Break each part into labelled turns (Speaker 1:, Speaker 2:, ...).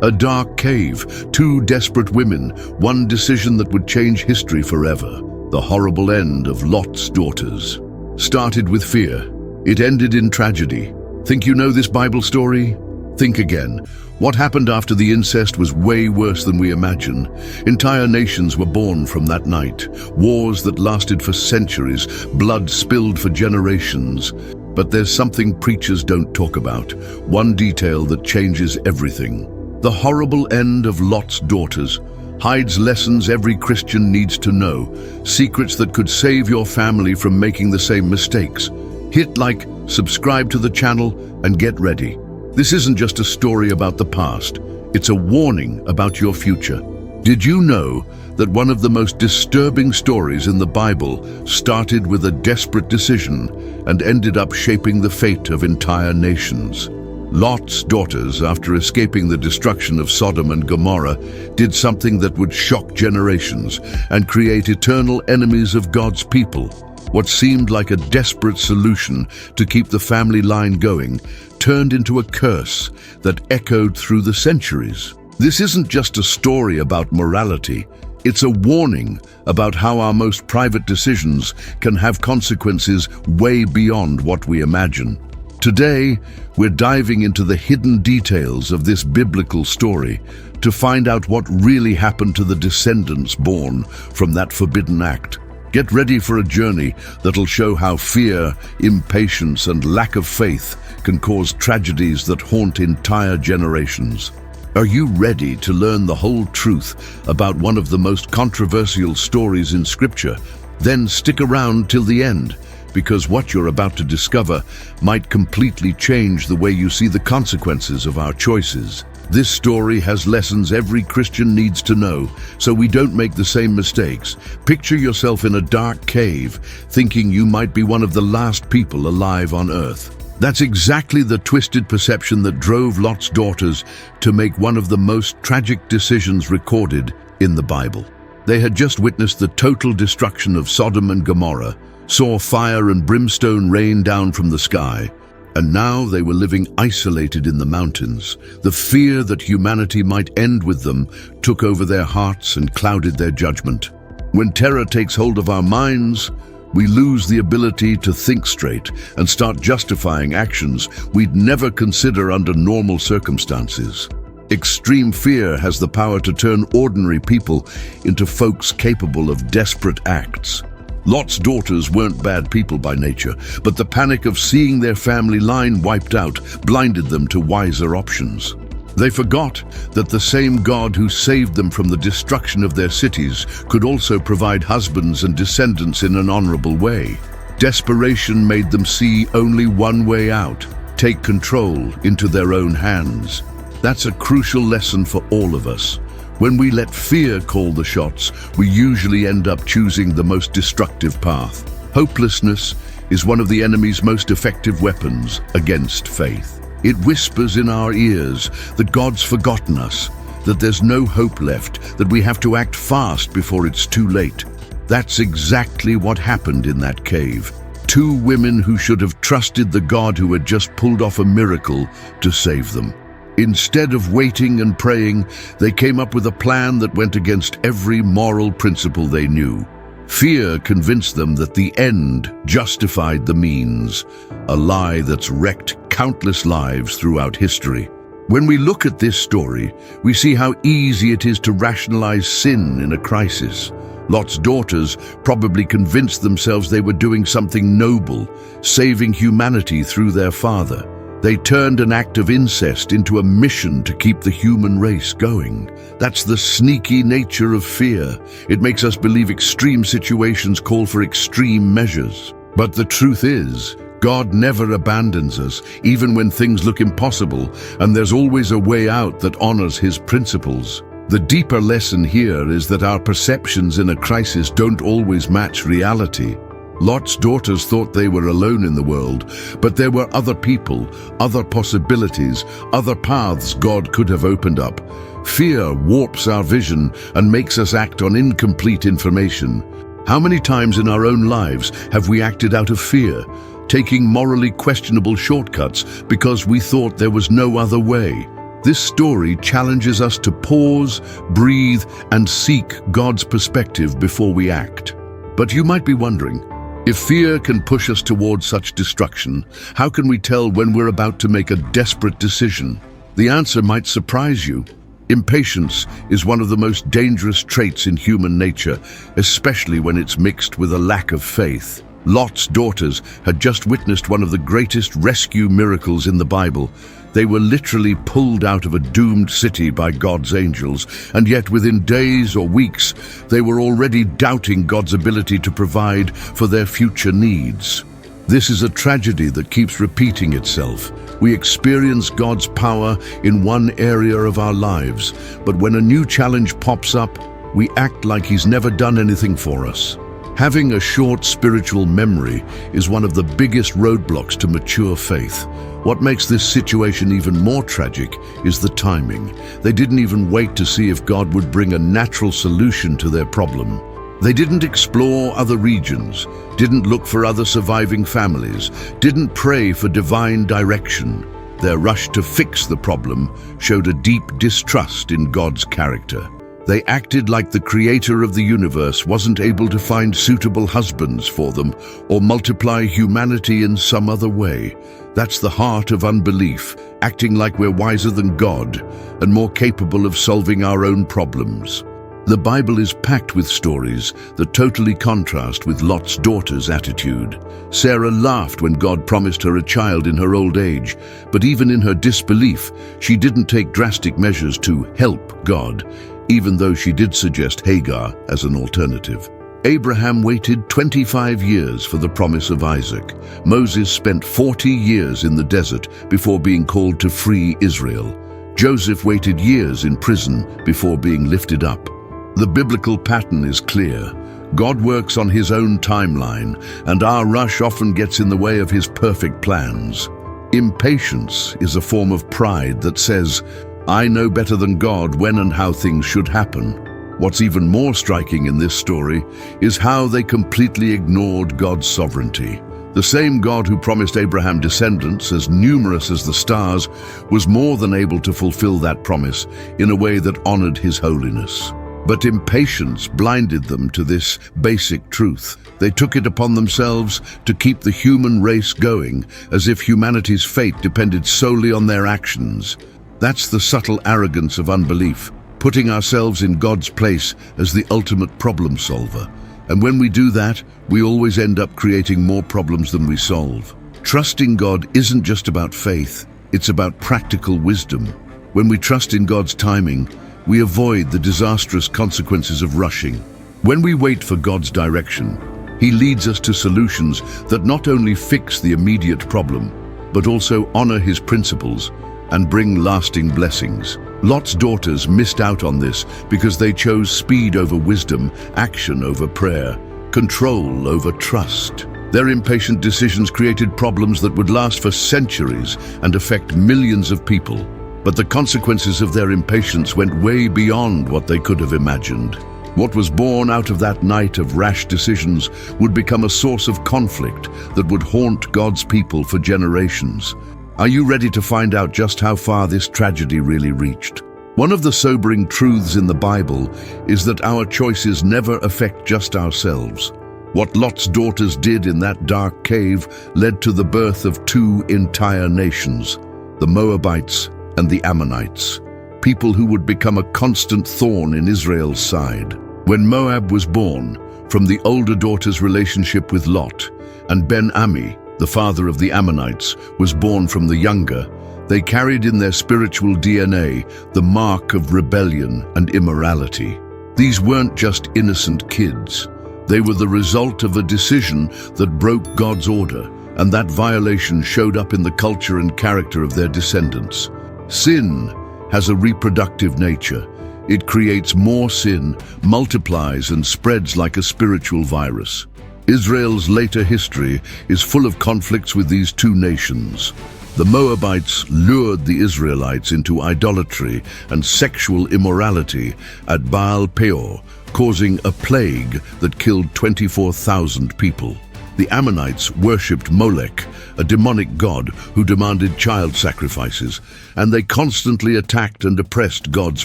Speaker 1: A dark cave, two desperate women, one decision that would change history forever. The horrible end of Lot's daughters. Started with fear. It ended in tragedy. Think you know this Bible story? Think again. What happened after the incest was way worse than we imagine. Entire nations were born from that night. Wars that lasted for centuries, blood spilled for generations. But there's something preachers don't talk about. One detail that changes everything. The horrible end of Lot's daughters hides lessons every Christian needs to know. Secrets that could save your family from making the same mistakes. Hit like, subscribe to the channel, and get ready. This isn't just a story about the past. It's a warning about your future. Did you know that one of the most disturbing stories in the Bible started with a desperate decision and ended up shaping the fate of entire nations? Lot's daughters, after escaping the destruction of Sodom and Gomorrah, did something that would shock generations and create eternal enemies of God's people. What seemed like a desperate solution to keep the family line going turned into a curse that echoed through the centuries. This isn't just a story about morality. It's a warning about how our most private decisions can have consequences way beyond what we imagine. Today, we're diving into the hidden details of this biblical story to find out what really happened to the descendants born from that forbidden act. Get ready for a journey that'll show how fear, impatience, and lack of faith can cause tragedies that haunt entire generations. Are you ready to learn the whole truth about one of the most controversial stories in Scripture? Then stick around till the end, because what you're about to discover might completely change the way you see the consequences of our choices. This story has lessons every Christian needs to know, so we don't make the same mistakes. Picture yourself in a dark cave, thinking you might be one of the last people alive on earth. That's exactly the twisted perception that drove Lot's daughters to make one of the most tragic decisions recorded in the Bible. They had just witnessed the total destruction of Sodom and Gomorrah, saw fire and brimstone rain down from the sky, and now they were living isolated in the mountains. The fear that humanity might end with them took over their hearts and clouded their judgment. When terror takes hold of our minds, we lose the ability to think straight and start justifying actions we'd never consider under normal circumstances. Extreme fear has the power to turn ordinary people into folks capable of desperate acts. Lot's daughters weren't bad people by nature, but the panic of seeing their family line wiped out blinded them to wiser options. They forgot that the same God who saved them from the destruction of their cities could also provide husbands and descendants in an honorable way. Desperation made them see only one way out: take control into their own hands. That's a crucial lesson for all of us. When we let fear call the shots, we usually end up choosing the most destructive path. Hopelessness is one of the enemy's most effective weapons against faith. It whispers in our ears that God's forgotten us, that there's no hope left, that we have to act fast before it's too late. That's exactly what happened in that cave. Two women who should have trusted the God who had just pulled off a miracle to save them. Instead of waiting and praying, they came up with a plan that went against every moral principle they knew. Fear convinced them that the end justified the means, a lie that's wrecked countless lives throughout history. When we look at this story, we see how easy it is to rationalize sin in a crisis. Lot's daughters probably convinced themselves they were doing something noble, saving humanity through their father. They turned an act of incest into a mission to keep the human race going. That's the sneaky nature of fear. It makes us believe extreme situations call for extreme measures. But the truth is, God never abandons us, even when things look impossible, and there's always a way out that honors His principles. The deeper lesson here is that our perceptions in a crisis don't always match reality. Lot's daughters thought they were alone in the world, but there were other people, other possibilities, other paths God could have opened up. Fear warps our vision and makes us act on incomplete information. How many times in our own lives have we acted out of fear, taking morally questionable shortcuts because we thought there was no other way? This story challenges us to pause, breathe, and seek God's perspective before we act. But you might be wondering, if fear can push us towards such destruction, how can we tell when we're about to make a desperate decision? The answer might surprise you. Impatience is one of the most dangerous traits in human nature, especially when it's mixed with a lack of faith. Lot's daughters had just witnessed one of the greatest rescue miracles in the Bible. They were literally pulled out of a doomed city by God's angels, and yet within days or weeks, they were already doubting God's ability to provide for their future needs. This is a tragedy that keeps repeating itself. We experience God's power in one area of our lives, but when a new challenge pops up, we act like He's never done anything for us. Having a short spiritual memory is one of the biggest roadblocks to mature faith. What makes this situation even more tragic is the timing. They didn't even wait to see if God would bring a natural solution to their problem. They didn't explore other regions, didn't look for other surviving families, didn't pray for divine direction. Their rush to fix the problem showed a deep distrust in God's character. They acted like the creator of the universe wasn't able to find suitable husbands for them or multiply humanity in some other way. That's the heart of unbelief, acting like we're wiser than God and more capable of solving our own problems. The Bible is packed with stories that totally contrast with Lot's daughter's attitude. Sarah laughed when God promised her a child in her old age, but even in her disbelief, she didn't take drastic measures to help God, even though she did suggest Hagar as an alternative. Abraham waited 25 years for the promise of Isaac. Moses spent 40 years in the desert before being called to free Israel. Joseph waited years in prison before being lifted up. The biblical pattern is clear. God works on His own timeline, and our rush often gets in the way of His perfect plans. Impatience is a form of pride that says, "I know better than God when and how things should happen." What's even more striking in this story is how they completely ignored God's sovereignty. The same God who promised Abraham descendants as numerous as the stars was more than able to fulfill that promise in a way that honored His holiness. But impatience blinded them to this basic truth. They took it upon themselves to keep the human race going, as if humanity's fate depended solely on their actions. That's the subtle arrogance of unbelief, putting ourselves in God's place as the ultimate problem solver. And when we do that, we always end up creating more problems than we solve. Trusting God isn't just about faith, it's about practical wisdom. When we trust in God's timing, we avoid the disastrous consequences of rushing. When we wait for God's direction, He leads us to solutions that not only fix the immediate problem, but also honor His principles and bring lasting blessings. Lot's daughters missed out on this because they chose speed over wisdom, action over prayer, control over trust. Their impatient decisions created problems that would last for centuries and affect millions of people. But the consequences of their impatience went way beyond what they could have imagined. What was born out of that night of rash decisions would become a source of conflict that would haunt God's people for generations. Are you ready to find out just how far this tragedy really reached? One of the sobering truths in the Bible is that our choices never affect just ourselves. What Lot's daughters did in that dark cave led to the birth of two entire nations, the Moabites and the Ammonites, people who would become a constant thorn in Israel's side. When Moab was born, from the older daughter's relationship with Lot, and Ben-Ami, the father of the Ammonites, was born from the younger, they carried in their spiritual DNA the mark of rebellion and immorality. These weren't just innocent kids. They were the result of a decision that broke God's order, and that violation showed up in the culture and character of their descendants. Sin has a reproductive nature. It creates more sin, multiplies, and spreads like a spiritual virus. Israel's later history is full of conflicts with these two nations. The Moabites lured the Israelites into idolatry and sexual immorality at Baal Peor, causing a plague that killed 24,000 people. The Ammonites worshipped Molech, a demonic god who demanded child sacrifices, and they constantly attacked and oppressed God's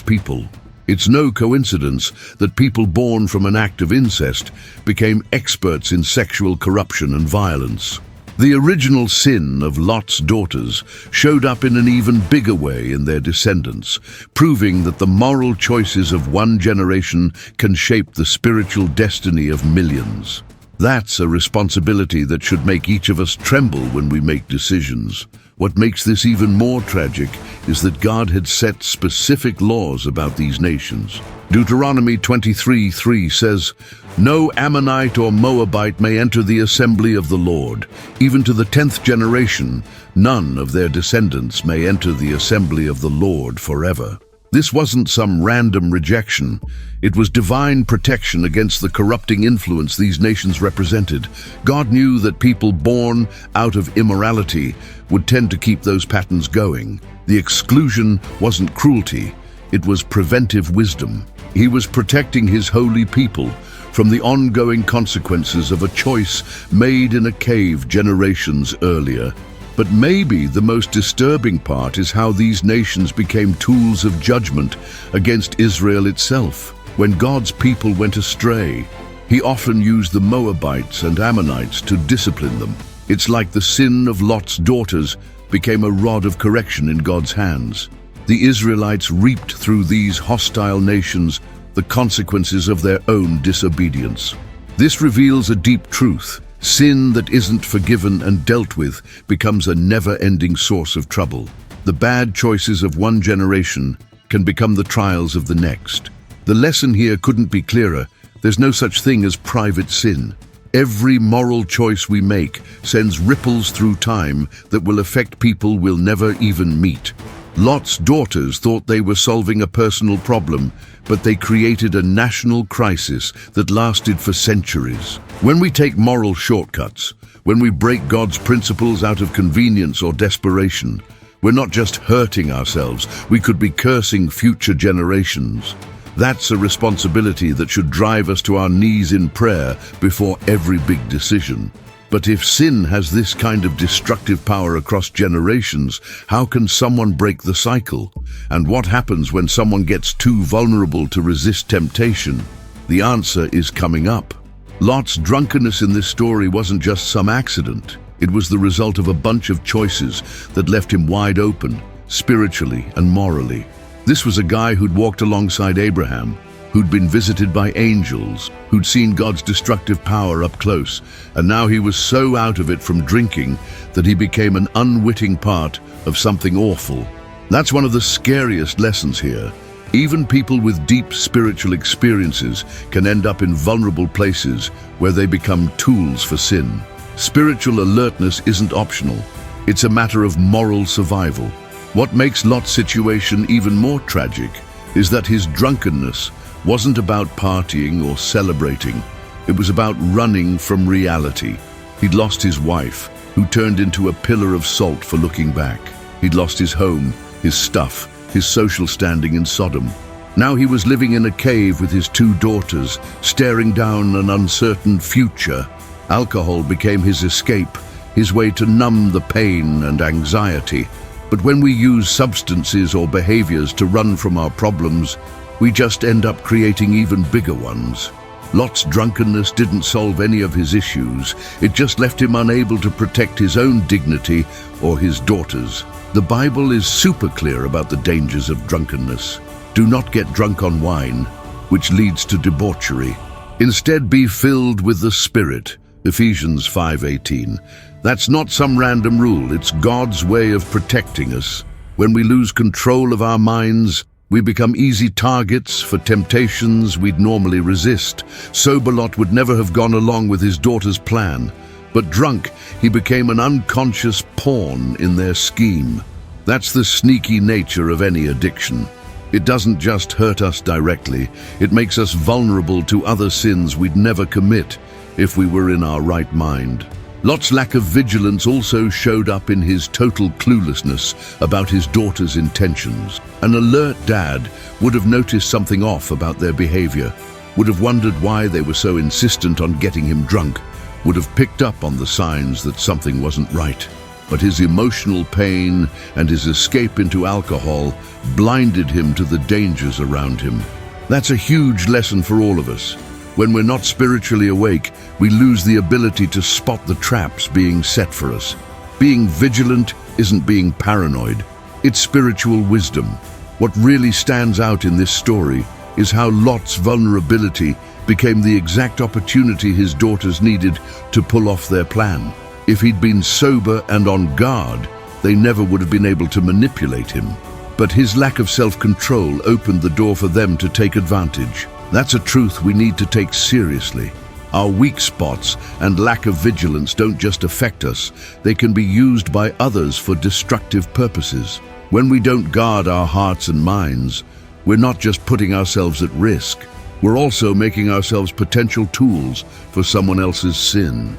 Speaker 1: people. It's no coincidence that people born from an act of incest became experts in sexual corruption and violence. The original sin of Lot's daughters showed up in an even bigger way in their descendants, proving that the moral choices of one generation can shape the spiritual destiny of millions. That's a responsibility that should make each of us tremble when we make decisions. What makes this even more tragic is that God had set specific laws about these nations. Deuteronomy 23:3 says, "No Ammonite or Moabite may enter the assembly of the Lord. Even to the 10th generation, none of their descendants may enter the assembly of the Lord forever." This wasn't some random rejection. It was divine protection against the corrupting influence these nations represented. God knew that people born out of immorality would tend to keep those patterns going. The exclusion wasn't cruelty, it was preventive wisdom. He was protecting his holy people from the ongoing consequences of a choice made in a cave generations earlier. But maybe the most disturbing part is how these nations became tools of judgment against Israel itself. When God's people went astray, he often used the Moabites and Ammonites to discipline them. It's like the sin of Lot's daughters became a rod of correction in God's hands. The Israelites reaped through these hostile nations the consequences of their own disobedience. This reveals a deep truth. Sin that isn't forgiven and dealt with becomes a never-ending source of trouble. The bad choices of one generation can become the trials of the next. The lesson here couldn't be clearer. There's no such thing as private sin. Every moral choice we make sends ripples through time that will affect people we'll never even meet. Lot's daughters thought they were solving a personal problem, but they created a national crisis that lasted for centuries. When we take moral shortcuts, when we break God's principles out of convenience or desperation, we're not just hurting ourselves, we could be cursing future generations. That's a responsibility that should drive us to our knees in prayer before every big decision. But if sin has this kind of destructive power across generations, how can someone break the cycle? And what happens when someone gets too vulnerable to resist temptation? The answer is coming up. Lot's drunkenness in this story wasn't just some accident. It was the result of a bunch of choices that left him wide open, spiritually and morally. This was a guy who'd walked alongside Abraham, who'd been visited by angels, who'd seen God's destructive power up close, and now he was so out of it from drinking that he became an unwitting part of something awful. That's one of the scariest lessons here. Even people with deep spiritual experiences can end up in vulnerable places where they become tools for sin. Spiritual alertness isn't optional. It's a matter of moral survival. What makes Lot's situation even more tragic is that his drunkenness wasn't about partying or celebrating. It was about running from reality. He'd lost his wife, who turned into a pillar of salt for looking back. He'd lost his home, his stuff, his social standing in Sodom. Now he was living in a cave with his 2 daughters, staring down an uncertain future. Alcohol became his escape, his way to numb the pain and anxiety. But when we use substances or behaviors to run from our problems, we just end up creating even bigger ones. Lot's drunkenness didn't solve any of his issues. It just left him unable to protect his own dignity or his daughters. The Bible is super clear about the dangers of drunkenness. Do not get drunk on wine, which leads to debauchery. Instead, be filled with the Spirit. Ephesians 5:18. That's not some random rule. It's God's way of protecting us. When we lose control of our minds, we become easy targets for temptations we'd normally resist. Sober Lot would never have gone along with his daughter's plan, but drunk, he became an unconscious pawn in their scheme. That's the sneaky nature of any addiction. It doesn't just hurt us directly, it makes us vulnerable to other sins we'd never commit if we were in our right mind. Lot's lack of vigilance also showed up in his total cluelessness about his daughter's intentions. An alert dad would have noticed something off about their behavior, would have wondered why they were so insistent on getting him drunk, would have picked up on the signs that something wasn't right. But his emotional pain and his escape into alcohol blinded him to the dangers around him. That's a huge lesson for all of us. When we're not spiritually awake, we lose the ability to spot the traps being set for us. Being vigilant isn't being paranoid. It's spiritual wisdom. What really stands out in this story is how Lot's vulnerability became the exact opportunity his daughters needed to pull off their plan. If he'd been sober and on guard, they never would have been able to manipulate him. But his lack of self-control opened the door for them to take advantage. That's a truth we need to take seriously. Our weak spots and lack of vigilance don't just affect us, they can be used by others for destructive purposes. When we don't guard our hearts and minds, we're not just putting ourselves at risk, we're also making ourselves potential tools for someone else's sin.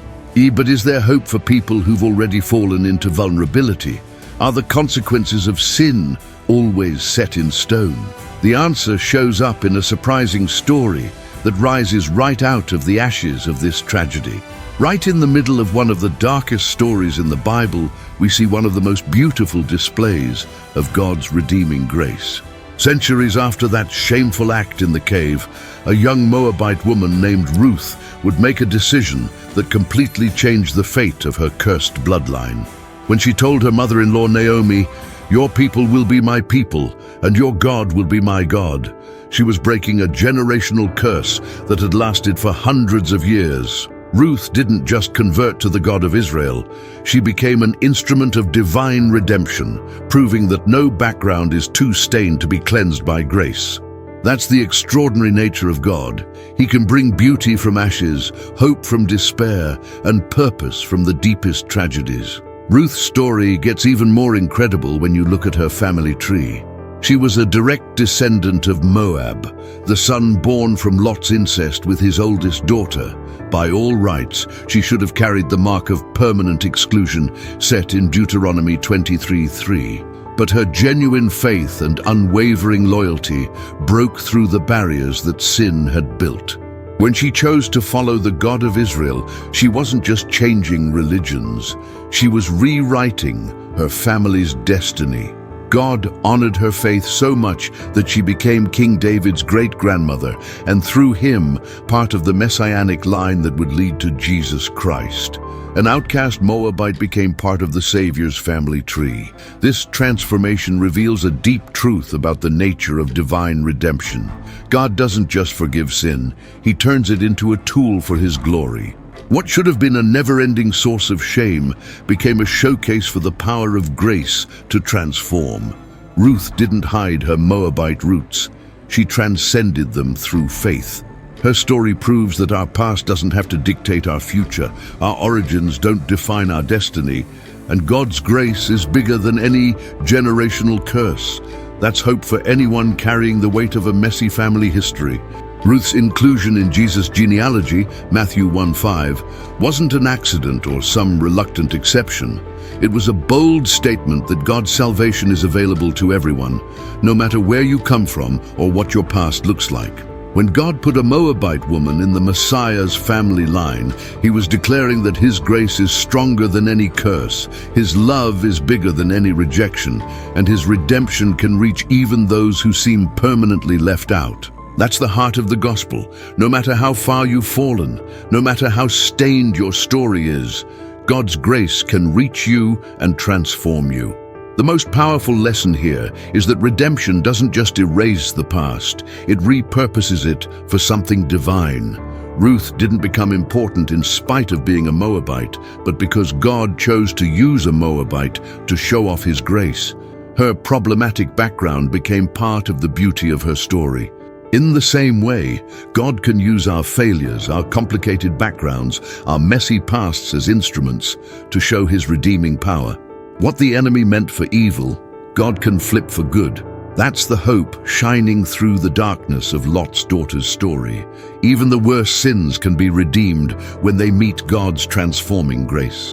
Speaker 1: But is there hope for people who've already fallen into vulnerability? Are the consequences of sin always set in stone? The answer shows up in a surprising story that rises right out of the ashes of this tragedy. Right in the middle of one of the darkest stories in the Bible, we see one of the most beautiful displays of God's redeeming grace. Centuries after that shameful act in the cave, a young Moabite woman named Ruth would make a decision that completely changed the fate of her cursed bloodline. When she told her mother-in-law Naomi, "Your people will be my people, and your God will be my God," she was breaking a generational curse that had lasted for hundreds of years. Ruth didn't just convert to the God of Israel, she became an instrument of divine redemption, proving that no background is too stained to be cleansed by grace. That's the extraordinary nature of God. He can bring beauty from ashes, hope from despair, and purpose from the deepest tragedies. Ruth's story gets even more incredible when you look at her family tree. She was a direct descendant of Moab, the son born from Lot's incest with his oldest daughter. By all rights, she should have carried the mark of permanent exclusion set in Deuteronomy 23:3. But her genuine faith and unwavering loyalty broke through the barriers that sin had built. When she chose to follow the God of Israel, she wasn't just changing religions, she was rewriting her family's destiny. God honored her faith so much that she became King David's great-grandmother, and through him, part of the messianic line that would lead to Jesus Christ. An outcast Moabite became part of the Savior's family tree. This transformation reveals a deep truth about the nature of divine redemption. God doesn't just forgive sin, he turns it into a tool for his glory. What should have been a never-ending source of shame became a showcase for the power of grace to transform. Ruth didn't hide her Moabite roots. She transcended them through faith. Her story proves that our past doesn't have to dictate our future, our origins don't define our destiny, and God's grace is bigger than any generational curse. That's hope for anyone carrying the weight of a messy family history. Ruth's inclusion in Jesus' genealogy, Matthew 1:5, wasn't an accident or some reluctant exception. It was a bold statement that God's salvation is available to everyone, no matter where you come from or what your past looks like. When God put a Moabite woman in the Messiah's family line, he was declaring that his grace is stronger than any curse, his love is bigger than any rejection, and his redemption can reach even those who seem permanently left out. That's the heart of the gospel. No matter how far you've fallen, no matter how stained your story is, God's grace can reach you and transform you. The most powerful lesson here is that redemption doesn't just erase the past, it repurposes it for something divine. Ruth didn't become important in spite of being a Moabite, but because God chose to use a Moabite to show off his grace. Her problematic background became part of the beauty of her story. In the same way, God can use our failures, our complicated backgrounds, our messy pasts as instruments to show his redeeming power. What the enemy meant for evil, God can flip for good. That's the hope shining through the darkness of Lot's daughter's story. Even the worst sins can be redeemed when they meet God's transforming grace.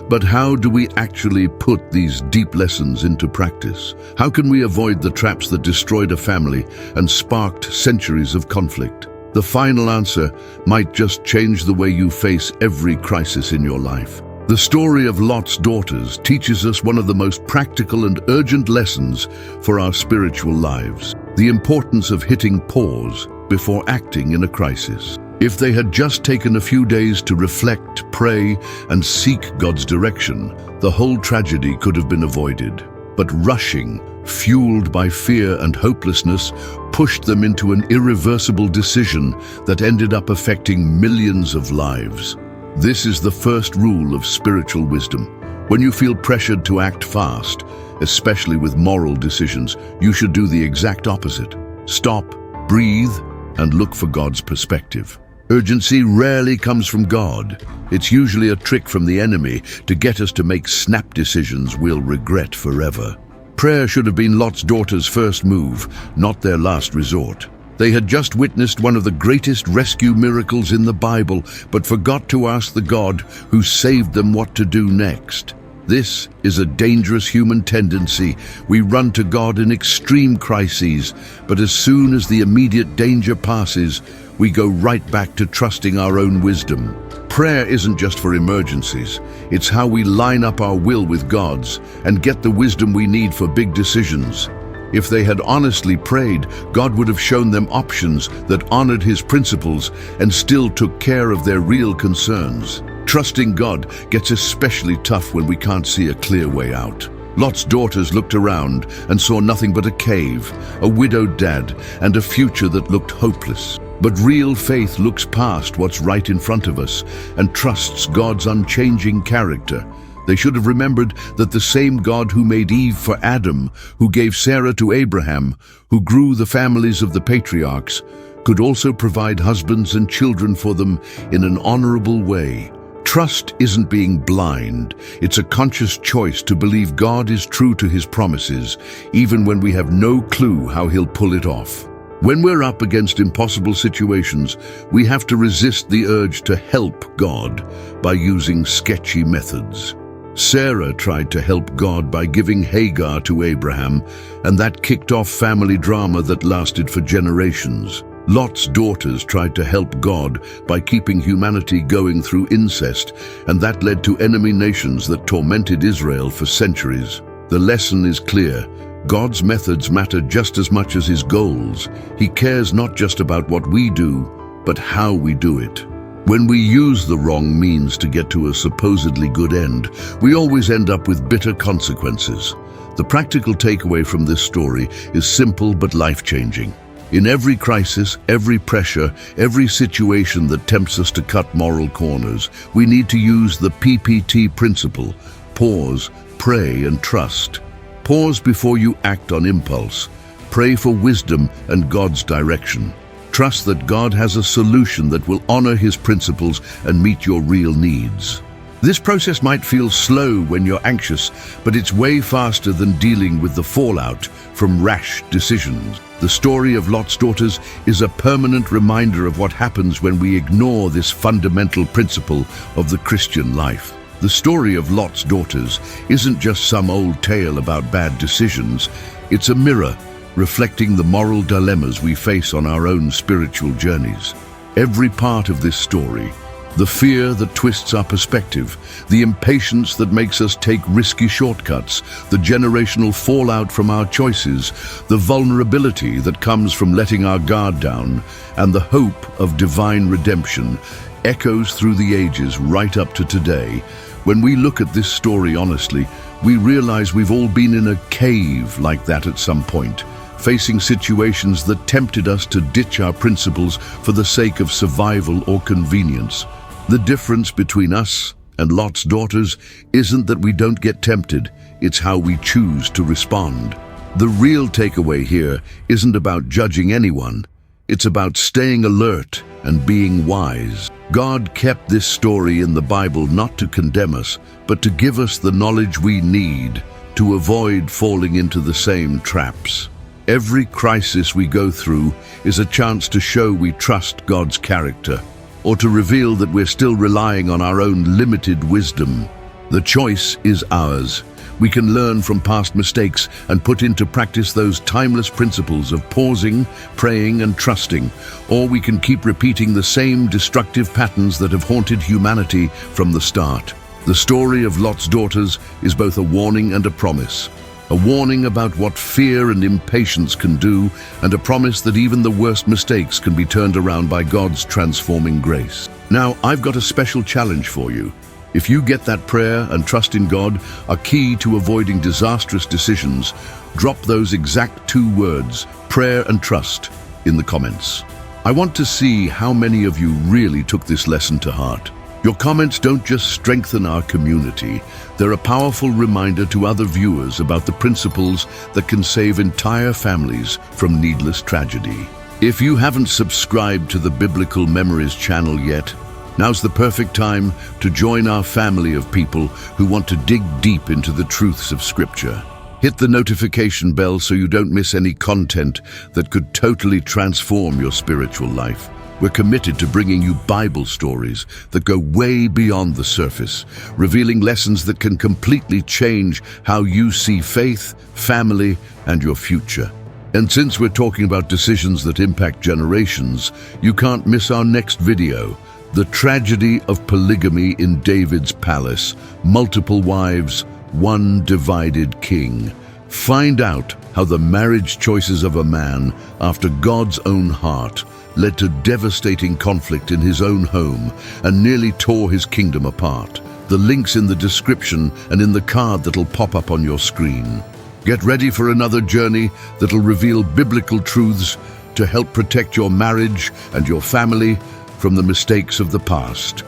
Speaker 1: But how do we actually put these deep lessons into practice? How can we avoid the traps that destroyed a family and sparked centuries of conflict? The final answer might just change the way you face every crisis in your life. The story of Lot's daughters teaches us one of the most practical and urgent lessons for our spiritual lives: the importance of hitting pause before acting in a crisis. If they had just taken a few days to reflect, pray, and seek God's direction, the whole tragedy could have been avoided. But rushing, fueled by fear and hopelessness, pushed them into an irreversible decision that ended up affecting millions of lives. This is the first rule of spiritual wisdom. When you feel pressured to act fast, especially with moral decisions, you should do the exact opposite. Stop, breathe, and look for God's perspective. Urgency rarely comes from God. It's usually a trick from the enemy to get us to make snap decisions we'll regret forever. Prayer should have been Lot's daughters' first move, not their last resort. They had just witnessed one of the greatest rescue miracles in the Bible, but forgot to ask the God who saved them what to do next. This is a dangerous human tendency. We run to God in extreme crises, but as soon as the immediate danger passes, we go right back to trusting our own wisdom. Prayer isn't just for emergencies. It's how we line up our will with God's and get the wisdom we need for big decisions. If they had honestly prayed, God would have shown them options that honored His principles and still took care of their real concerns. Trusting God gets especially tough when we can't see a clear way out. Lot's daughters looked around and saw nothing but a cave, a widowed dad, and a future that looked hopeless. But real faith looks past what's right in front of us and trusts God's unchanging character. They should have remembered that the same God who made Eve for Adam, who gave Sarah to Abraham, who grew the families of the patriarchs, could also provide husbands and children for them in an honorable way. Trust isn't being blind. It's a conscious choice to believe God is true to His promises, even when we have no clue how He'll pull it off. When we're up against impossible situations, we have to resist the urge to help God by using sketchy methods. Sarah tried to help God by giving Hagar to Abraham, and that kicked off family drama that lasted for generations. Lot's daughters tried to help God by keeping humanity going through incest, and that led to enemy nations that tormented Israel for centuries. The lesson is clear. God's methods matter just as much as His goals. He cares not just about what we do, but how we do it. When we use the wrong means to get to a supposedly good end, we always end up with bitter consequences. The practical takeaway from this story is simple but life-changing. In every crisis, every pressure, every situation that tempts us to cut moral corners, we need to use the PPT principle: pause, pray, and trust. Pause before you act on impulse. Pray for wisdom and God's direction. Trust that God has a solution that will honor His principles and meet your real needs. This process might feel slow when you're anxious, but it's way faster than dealing with the fallout from rash decisions. The story of Lot's daughters is a permanent reminder of what happens when we ignore this fundamental principle of the Christian life. The story of Lot's daughters isn't just some old tale about bad decisions. It's a mirror reflecting the moral dilemmas we face on our own spiritual journeys. Every part of this story, the fear that twists our perspective, the impatience that makes us take risky shortcuts, the generational fallout from our choices, the vulnerability that comes from letting our guard down, and the hope of divine redemption echoes through the ages right up to today. When we look at this story honestly, we realize we've all been in a cave like that at some point, facing situations that tempted us to ditch our principles for the sake of survival or convenience. The difference between us and Lot's daughters isn't that we don't get tempted, it's how we choose to respond. The real takeaway here isn't about judging anyone, it's about staying alert and being wise. God kept this story in the Bible not to condemn us, but to give us the knowledge we need to avoid falling into the same traps. Every crisis we go through is a chance to show we trust God's character, or to reveal that we're still relying on our own limited wisdom. The choice is ours. We can learn from past mistakes and put into practice those timeless principles of pausing, praying, and trusting, or we can keep repeating the same destructive patterns that have haunted humanity from the start. The story of Lot's daughters is both a warning and a promise. A warning about what fear and impatience can do, and a promise that even the worst mistakes can be turned around by God's transforming grace. Now, I've got a special challenge for you. If you get that prayer and trust in God are key to avoiding disastrous decisions, drop those exact 2 words, prayer and trust, in the comments. I want to see how many of you really took this lesson to heart. Your comments don't just strengthen our community, they're a powerful reminder to other viewers about the principles that can save entire families from needless tragedy. If you haven't subscribed to the Biblical Memories channel yet, now's the perfect time to join our family of people who want to dig deep into the truths of Scripture. Hit the notification bell so you don't miss any content that could totally transform your spiritual life. We're committed to bringing you Bible stories that go way beyond the surface, revealing lessons that can completely change how you see faith, family, and your future. And since we're talking about decisions that impact generations, you can't miss our next video, The Tragedy of Polygamy in David's Palace, Multiple Wives, One Divided King. Find out how the marriage choices of a man after God's own heart led to devastating conflict in his own home and nearly tore his kingdom apart. The link's in the description and in the card that'll pop up on your screen. Get ready for another journey that'll reveal biblical truths to help protect your marriage and your family from the mistakes of the past.